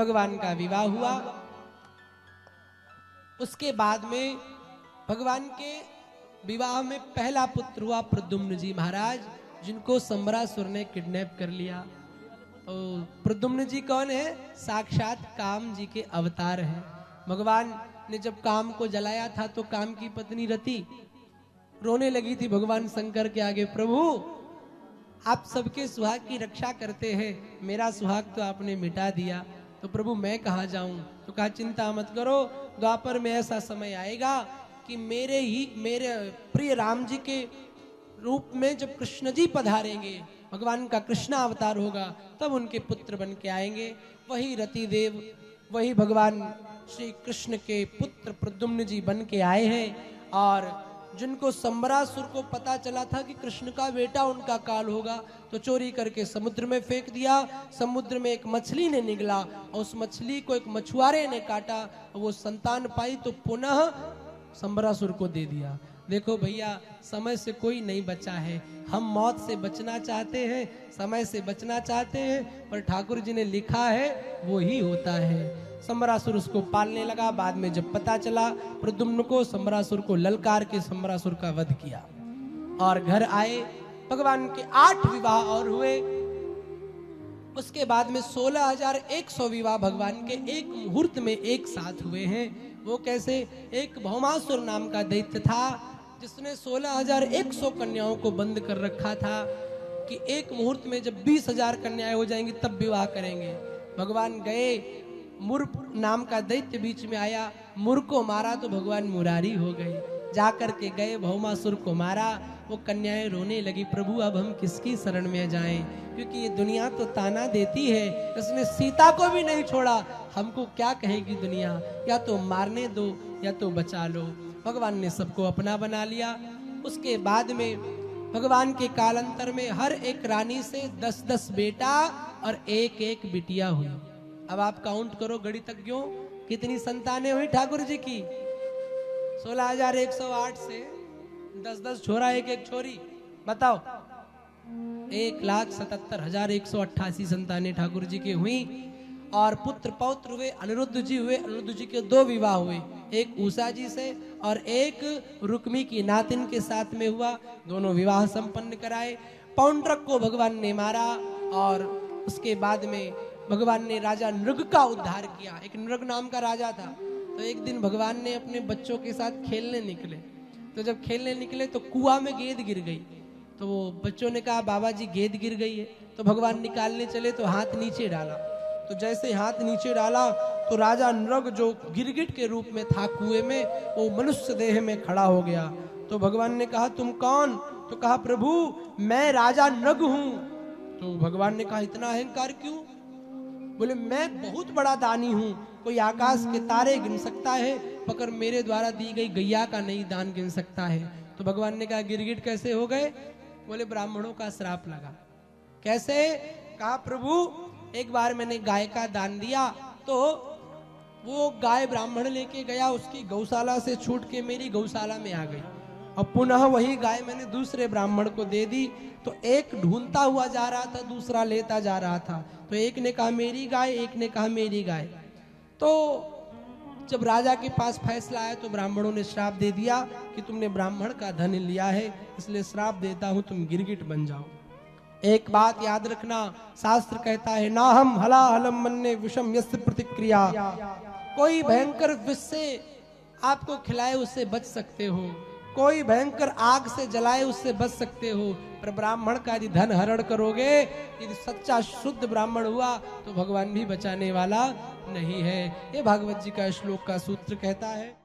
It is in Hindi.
भगवान का विवाह हुआ। उसके बाद में भगवान के विवाह में पहला पुत्र हुआ प्रद्युम्न जी महाराज, जिनको संबरासुर ने किडनैप कर लिया। तो प्रद्युम्न जी कौन है? साक्षात काम जी के अवतार हैं। भगवान ने जब काम को जलाया था तो काम की पत्नी रति रोने लगी थी भगवान शंकर के आगे, प्रभु आप सबके सुहाग की रक्षा करते हैं, मेरा सुहाग तो आपने मिटा दिया, तो प्रभु मैं कहाँ जाऊं? तो कहा चिंता मत करो, द्वापर में ऐसा समय आएगा कि मेरे प्रिय राम जी के रूप में जब कृष्ण जी पधारेंगे, भगवान का कृष्ण अवतार होगा, तब उनके पुत्र बन के आएंगे। वही रति देव, वही भगवान श्री कृष्ण के पुत्र प्रद्युम्न जी बन के आए हैं। और जिनको संबरासुर को पता चला था कि कृष्ण का बेटा उनका काल होगा, तो चोरी करके समुद्र में फेंक दिया। समुद्र में एक मछली ने निगला और उस मछली को एक मछुआरे ने काटा, वो संतान पाई तो पुनः संबरासुर को दे दिया। देखो भैया, समय से कोई नहीं बचा है। हम मौत से बचना चाहते हैं, समय से बचना चाहते हैं, पर ठाकुर जी ने लिखा है वो ही होता है। संबरासुर उसको पालने लगा। बाद में जब पता चला प्रद्युम्न को, संबरासुर को ललकार के संबरासुर का वध किया और घर आए। भगवान के 8 विवाह और हुए। उसके बाद में 16,100 विवाह भगवान के एक मुहूर्त में एक साथ हुए हैं। वो कैसे? एक भौमासुर नाम का दैत्य था जिसने 16,100 कन्याओं को बंद कर रखा था कि एक मुहूर्त में जब 20,000 कन्याएं हो जाएंगी तब विवाह करेंगे। भगवान गए, मुर नाम का दैत्य बीच में आया, मुर को मारा तो भगवान मुरारी हो गए। जाकर के गए, भौमासुर को मारा। वो कन्याएं रोने लगी, प्रभु अब हम किसकी शरण में जाएं, क्योंकि ये दुनिया तो ताना देती है, इसने सीता को भी नहीं छोड़ा, हमको क्या कहेगी दुनिया, या तो मारने दो या तो बचा लो। भगवान ने सबको अपना बना लिया। उसके बाद में भगवान के कालांतर में हर एक रानी से 10-10 बेटा और 1-1 बिटिया हुई। अब आप काउंट करो गणितज्ञों, कितनी संतानें हुई ठाकुर जी की? 16,108 से 10-10 छोरा 1-1 छोरी, बताओ 1,77,188 संतानें ठाकुर जी की हुई। और पुत्र पौत्र हुए, अनिरुद्ध जी हुए, अनिरुद्ध जी के 2 विवाह हुए, एक उषा जी से और एक रुक्मी की नातिन के साथ में हुआ। दोनों विवाह संपन्न कराए। पौंड्रक को भगवान ने मारा और उसके बाद में भगवान ने राजा नृग का उद्धार किया। एक नृग नाम का राजा था। तो एक दिन भगवान ने अपने बच्चों के साथ खेलने निकले, तो जब खेलने निकले तो कुआं में गेंद गिर गई। तो वो बच्चों ने कहा बाबा जी गेंद गिर गई है। तो भगवान निकालने चले तो हाथ नीचे डाला, तो जैसे हाथ नीचे डाला तो राजा नृग जो गिरगिट के रूप में था कुएं में, वो मनुष्य देह में खड़ा हो गया। तो भगवान ने कहा तुम कौन? तो कहा प्रभु मैं राजा नृग हूं। तो भगवान ने कहा इतना अहंकार क्यों? बोले मैं बहुत बड़ा दानी हूं, कोई आकाश के तारे गिन सकता है, मगर मेरे द्वारा दी गई गैया का नहीं दान गिन सकता है। तो भगवान ने कहा गिरगिट कैसे हो गए? बोले ब्राह्मणों का श्राप लगा। कैसे? कहा प्रभु एक बार मैंने गाय का दान दिया, तो वो गाय ब्राह्मण लेके गया, उसकी गौशाला से छूट के मेरी गौशाला में आ गई, और पुनः वही गाय मैंने दूसरे ब्राह्मण को दे दी। तो एक ढूंढता हुआ जा रहा था, दूसरा लेता जा रहा था। तो एक ने कहा मेरी गाय, एक ने कहा मेरी गाय। तो जब राजा के पास फैसला आया तो ब्राह्मणों ने श्राप दे दिया कि तुमने ब्राह्मण का धन लिया है, इसलिए श्राप देता हूं तुम गिरगिट बन जाओ। एक बात याद रखना, शास्त्र कहता है ना हम हला हलम मन्ने विषम यस्य प्रतिक्रिया। कोई भयंकर विष से आपको खिलाए उससे बच सकते हो, कोई भयंकर आग से जलाए उससे बच सकते हो, पर ब्राह्मण का यदि धन हरण करोगे, यदि सच्चा शुद्ध ब्राह्मण हुआ तो भगवान भी बचाने वाला नहीं है। ये भागवत जी का श्लोक का सूत्र कहता है।